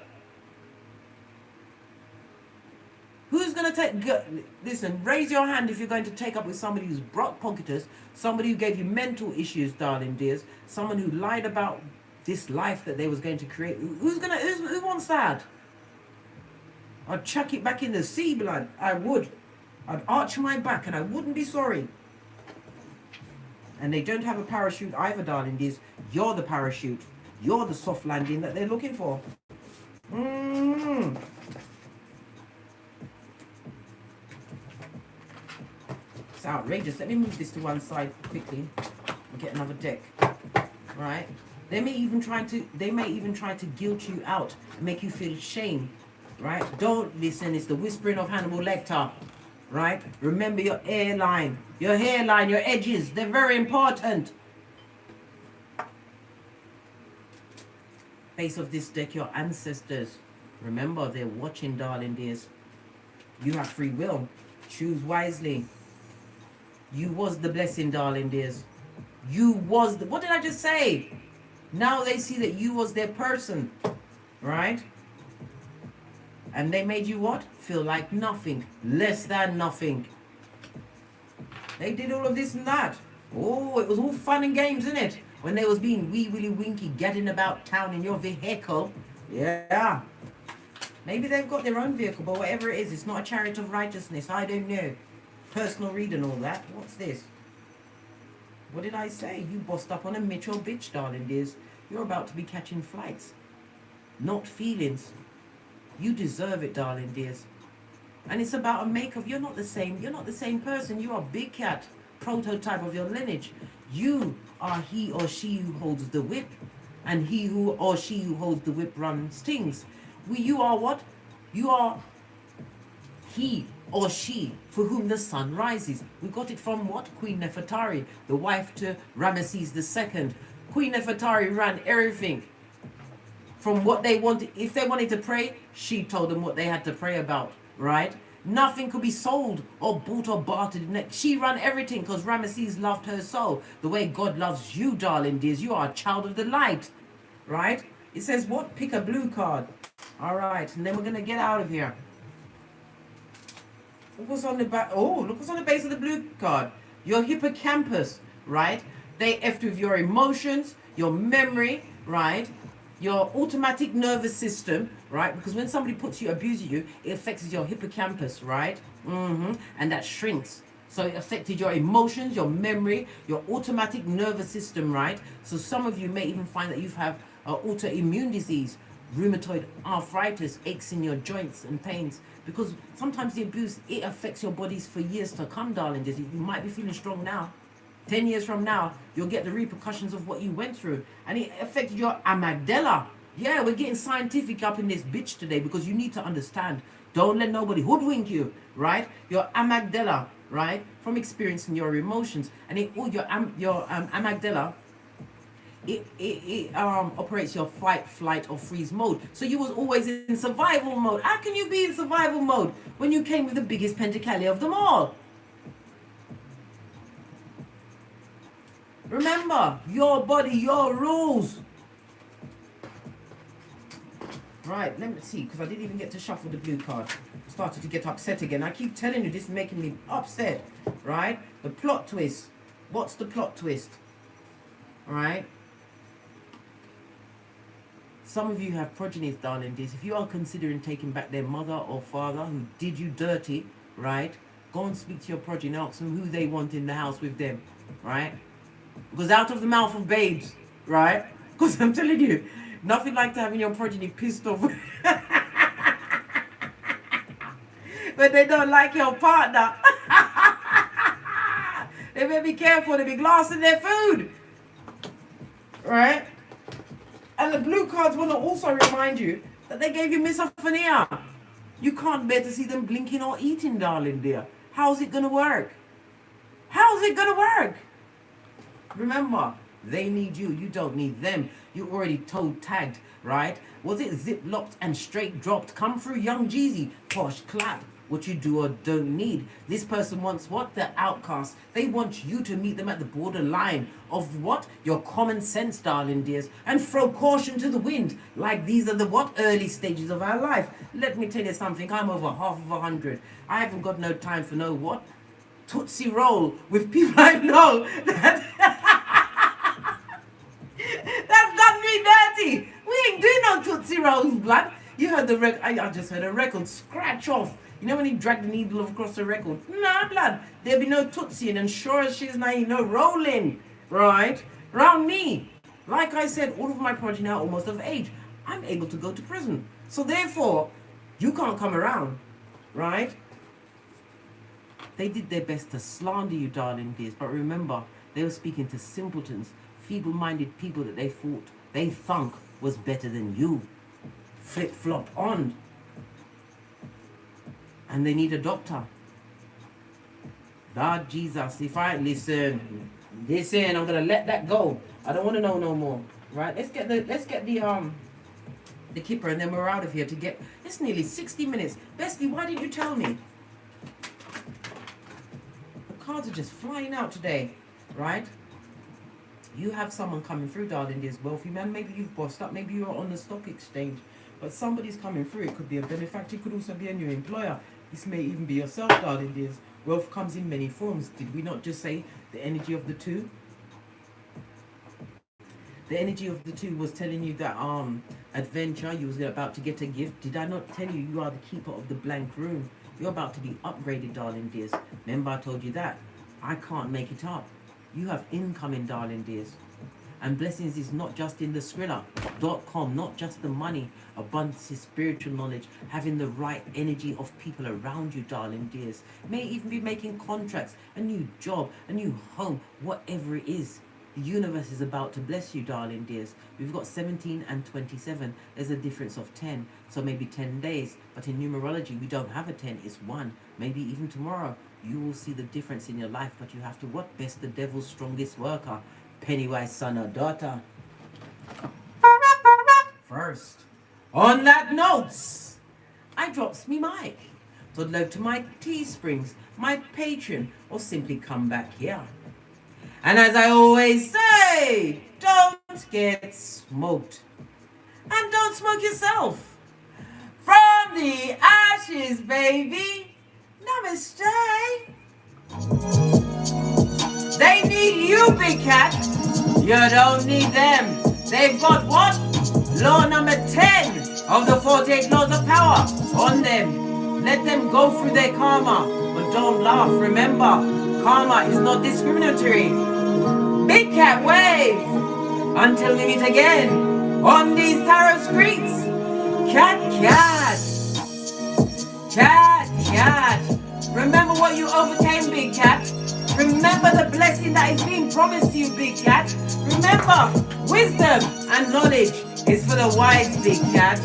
Who's going to take... Listen, raise your hand if you're going to take up with somebody who's brock-pocketous, somebody who gave you mental issues, darling dears, someone who lied about this life that they was going to create. Who wants that? I'd chuck it back in the sea, blood. I would. I'd arch my back and I wouldn't be sorry. And they don't have a parachute either, darling dears. You're the parachute. You're the soft landing that they're looking for. It's outrageous. Let me move this to one side quickly and get another deck. Right? They may even try to guilt you out and make you feel shame. Right? Don't listen. It's the whispering of Hannibal Lecter. Right? Remember your hairline, your edges. They're very important. Face of this deck, your ancestors. Remember, they're watching, darling dears. You have free will. Choose wisely. You was the blessing, darling dears. You was the... What did I just say? Now they see that you was their person. Right? And they made you what? Feel like nothing. Less than nothing. They did all of this and that. Oh, it was all fun and games, isn't it? When they was being wee willy winky, getting about town in your vehicle. Yeah. Maybe they've got their own vehicle, but whatever it is, it's not a chariot of righteousness. I don't know. Personal read and all that. What's this? What did I say? You bossed up on a Mitchell bitch, darling dears. You're about to be catching flights. Not feelings. You deserve it, darling dears. And it's about a makeup. You're not the same. You're not the same person. You are Big Cat, prototype of your lineage. You are he or she who holds the whip. And he who or she who holds the whip runs things. You are what? You are he or she for whom the sun rises. We got it from what? Queen Nefertari, the wife to Ramesses II. Queen Nefertari ran everything from what they wanted. If they wanted to pray, she told them what they had to pray about, right? Nothing could be sold or bought or bartered. She ran everything because Ramesses loved her so. The way God loves you, darling dears. You are a child of the light, right? It says what? Pick a blue card. All right, and then we're going to get out of here. Look what's on the back. Oh, look what's on the base of the blue card. Your hippocampus, right? They effed with your emotions, your memory, right? Your automatic nervous system, right? Because when somebody puts you, abuses you, it affects your hippocampus, right? And that shrinks. So it affected your emotions, your memory, your automatic nervous system, right? So some of you may even find that you have autoimmune disease, rheumatoid arthritis, aches in your joints and pains. Because sometimes the abuse, it affects your bodies for years to come, darling. You might be feeling strong now. 10 years from now, you'll get the repercussions of what you went through. And it affected your amygdala. Yeah, we're getting scientific up in this bitch today because you need to understand. Don't let nobody hoodwink you, right? Your amygdala, right? From experiencing your emotions. And your amygdala, it operates your fight, flight, or freeze mode. So you was always in survival mode. How can you be in survival mode when you came with the biggest pentacali of them all? Remember, your body, your rules. Right, let me see, because I didn't even get to shuffle the blue card. Started to get upset again. I keep telling you, this is making me upset. Right? The plot twist. What's the plot twist? Right? Some of you have progenies, darling dears. If you are considering taking back their mother or father who did you dirty, right? Go and speak to your progeny and ask them who they want in the house with them, right? Because out of the mouth of babes, right? Because I'm telling you, nothing like having your progeny pissed off but they don't like your partner. They better be careful, they be glassing their food, right? And the blue cards want to also remind you that they gave you misophonia. You can't bear to see them blinking or eating, darling dear. How's it going to work? How's it going to work? Remember, they need you. You don't need them. You already toe-tagged, right? Was it zip-locked and straight dropped? Come through, young Jeezy. Posh clap. What you do or don't need. This person wants what? The outcast. They want you to meet them at the borderline of what? Your common sense, darling dears. And throw caution to the wind. Like these are the what? Early stages of our life. Let me tell you something. I'm over half of 100. I haven't got no time for no what? Tootsie roll with people I know that that's done me dirty. We ain't doing no Tootsie rolls, blood. You heard the record. I just heard a record scratch off. You know when he dragged the needle across the record? Nah, blood. There'll be no Tootsie, and sure as she's now, you know, rolling, right? Round me. Like I said, all of my progeny are almost of age. I'm able to go to prison. So therefore, you can't come around, right? They did their best to slander you, darling dears. But remember, they were speaking to simpletons, feeble-minded people that they thought, they thunk was better than you. Flip-flop on. And they need a doctor. Lord Jesus, if I listen, I'm gonna let that go. I don't want to know no more. Right? Let's get the kipper, and then we're out of here to get. It's nearly 60 minutes. Bestie, why didn't you tell me? The cards are just flying out today, right? You have someone coming through, darling. There's wealthy man. Maybe you've bossed up. Maybe you're on the stock exchange. But somebody's coming through. It could be a benefactor. It could also be a new employer. This may even be yourself, darling dears. Wealth comes in many forms. Did we not just say the energy of the two? The energy of the two was telling you that adventure, you was about to get a gift. Did I not tell you you are the keeper of the blank room? You're about to be upgraded, darling dears. Remember I told you that? I can't make it up. You have incoming, darling dears. And blessings is not just in the Skrilla.com, not just the money. Abundance is spiritual knowledge, having the right energy of people around you, darling dears. May even be making contracts, a new job, a new home, whatever it is. The universe is about to bless you, darling dears. We've got 17 and 27. There's a difference of 10. So maybe 10 days. But in numerology, we don't have a 10. It's 1. Maybe even tomorrow. You will see the difference in your life. But you have to what? Best the devil's strongest worker. Pennywise son or daughter. First, on that notes, I drops me mic. Todd love to my Teesprings, my Patreon, or simply come back here. And as I always say, don't get smoked. And don't smoke yourself. From the ashes, baby. Namaste. They need you, big cat. You don't need them. They've got what? Law number 10 of the 48 laws of power on them. Let them go through their karma. But don't laugh. Remember, karma is not discriminatory. Big cat wave. Until we meet again on these tarot streets. Cat, cat. Cat, cat. Remember what you overcame, big cat. Remember the blessing that is being promised to you, big cat. Remember, wisdom and knowledge is for the wise, big cat.